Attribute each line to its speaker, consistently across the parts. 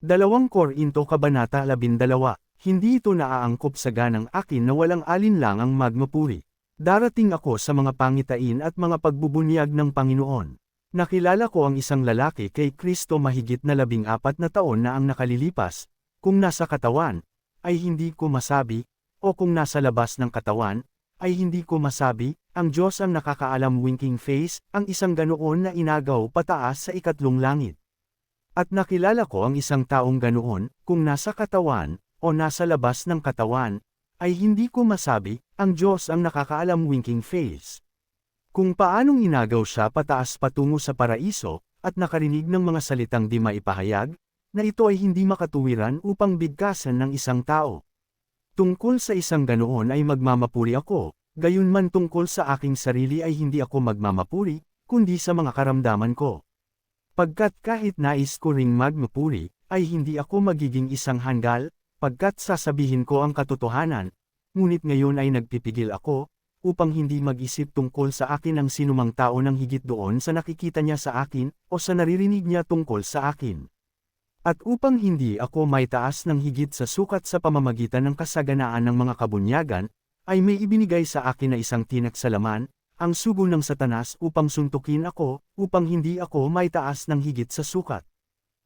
Speaker 1: 2 Korinto Kabanata 12, hindi ito naaangkop sa ganang akin na walang alinlang ang magmapuri. Darating ako sa mga pangitain at mga pagbubunyag ng Panginoon. Nakilala ko ang isang lalaki kay Kristo mahigit na 14 na taon na ang nakalilipas, kung nasa katawan, ay hindi ko masabi, o kung nasa labas ng katawan, ay hindi ko masabi, ang Diyos ang nakakaalam. Winking face, ang isang ganoon na inagaw pataas sa ikatlong langit. At nakilala ko ang isang taong ganoon, kung nasa katawan, o nasa labas ng katawan, ay hindi ko masabi, ang Diyos ang nakakaalam. Winking face. Kung paanong inagaw siya pataas patungo sa paraiso, at nakarinig ng mga salitang di maipahayag, na ito ay hindi makatuwiran upang bigkasan ng isang tao. Tungkol sa isang ganoon ay magmamapuri ako, gayunman tungkol sa aking sarili ay hindi ako magmamapuri, kundi sa mga karamdaman ko. Pagkat kahit nais ko ring magmapuri, ay hindi ako magiging isang hanggal, pagkat sasabihin ko ang katotohanan, ngunit ngayon ay nagpipigil ako, upang hindi mag-isip tungkol sa akin ang sinumang tao ng higit doon sa nakikita niya sa akin, o sa naririnig niya tungkol sa akin. At upang hindi ako may taas ng higit sa sukat sa pamamagitan ng kasaganaan ng mga kabunyagan, ay may ibinigay sa akin na isang tinak sa laman, ang sugo ng Satanas upang suntukin ako, upang hindi ako may taas ng higit sa sukat.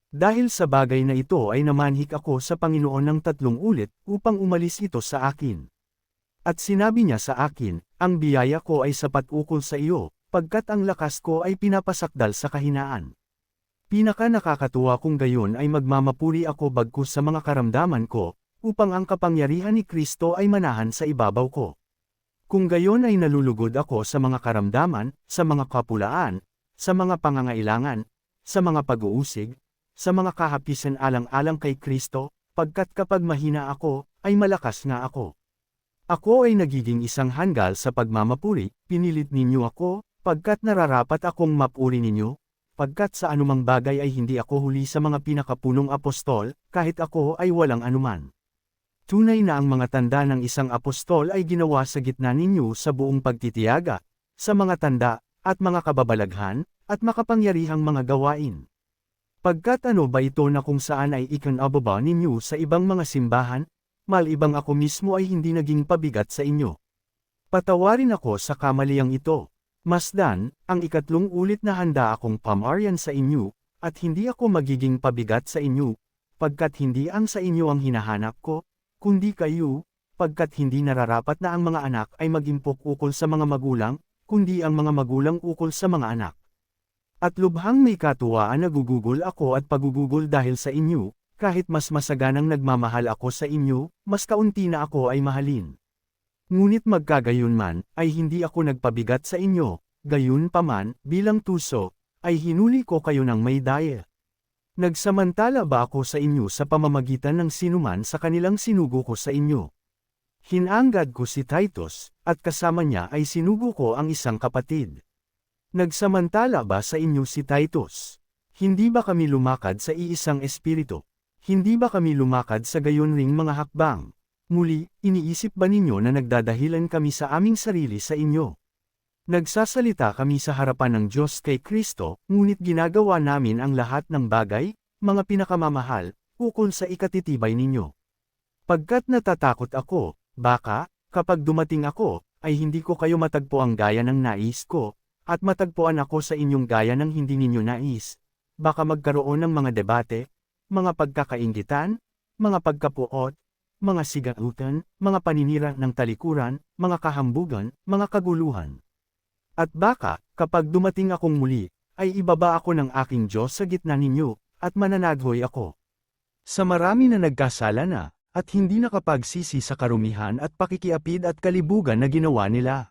Speaker 1: Dahil sa bagay na ito ay namanhik ako sa Panginoon ng 3 ulit, upang umalis ito sa akin. At sinabi niya sa akin, ang biyaya ko ay sapat ukol sa iyo, pagkat ang lakas ko ay pinapasakdal sa kahinaan. Pinaka nakakatuwa kung gayon ay magmamapuri ako bagkus sa mga karamdaman ko, upang ang kapangyarihan ni Kristo ay manahan sa ibabaw ko. Kung gayon ay nalulugod ako sa mga karamdaman, sa mga kapulaan, sa mga pangangailangan, sa mga pag-uusig, sa mga kahapisan alang-alang kay Kristo, pagkat kapag mahina ako, ay malakas nga ako. Ako ay nagiging isang hanggal sa pagmamapuri, pinilit ninyo ako, pagkat nararapat akong mapuri ninyo, pagkat sa anumang bagay ay hindi ako huli sa mga pinakapunong apostol, kahit ako ay walang anuman. Tunay na ang mga tanda ng isang apostol ay ginawa sa gitna ninyo sa buong pagtitiyaga, sa mga tanda, at mga kababalaghan, at makapangyarihang mga gawain. Pagkat ano ba ito na kung saan ay ikinababa ninyo sa ibang mga simbahan, malibang ako mismo ay hindi naging pabigat sa inyo. Patawarin ako sa kamaliyang ito. Masdan, ang 3 ulit na handa akong pamaryan sa inyo, at hindi ako magiging pabigat sa inyo, pagkat hindi ang sa inyo ang hinahanap ko, kundi kayo, pagkat hindi nararapat na ang mga anak ay mag-impok ukol sa mga magulang, kundi ang mga magulang ukol sa mga anak. At lubhang may katuwaan na gugugol ako at pagugugol dahil sa inyo, kahit mas masaganang nagmamahal ako sa inyo, mas kaunti na ako ay mahalin. Ngunit magkagayunman, ay hindi ako nagpabigat sa inyo, gayon paman, bilang tuso, ay hinuli ko kayo ng may daya. Nagsamantala ba ako sa inyo sa pamamagitan ng sinuman sa kanilang sinugo ko sa inyo? Hinanggad ko si Titus, at kasama niya ay sinugo ko ang isang kapatid. Nagsamantala ba sa inyo si Titus? Hindi ba kami lumakad sa iisang espiritu? Hindi ba kami lumakad sa gayon ring mga hakbang? Muli, iniisip ba ninyo na nagdadahilan kami sa aming sarili sa inyo? Nagsasalita kami sa harapan ng Diyos kay Kristo, ngunit ginagawa namin ang lahat ng bagay, mga pinakamamahal, ukol sa ikatitibay ninyo. Pagkat natatakot ako, baka, kapag dumating ako, ay hindi ko kayo matagpo ang gaya ng nais ko, at matagpuan ako sa inyong gaya ng hindi ninyo nais. Baka magkaroon ng mga debate, mga pagkakainggitan, mga pagkapuot, mga sigautan, mga paninira ng talikuran, mga kahambugan, mga kaguluhan. At baka, kapag dumating akong muli, ay ibaba ako ng aking Diyos sa gitna ninyo, at mananadhoy ako. Sa marami na nagkasala na, at hindi nakapagsisi sa karumihan at pakikiapid at kalibugan na ginawa nila.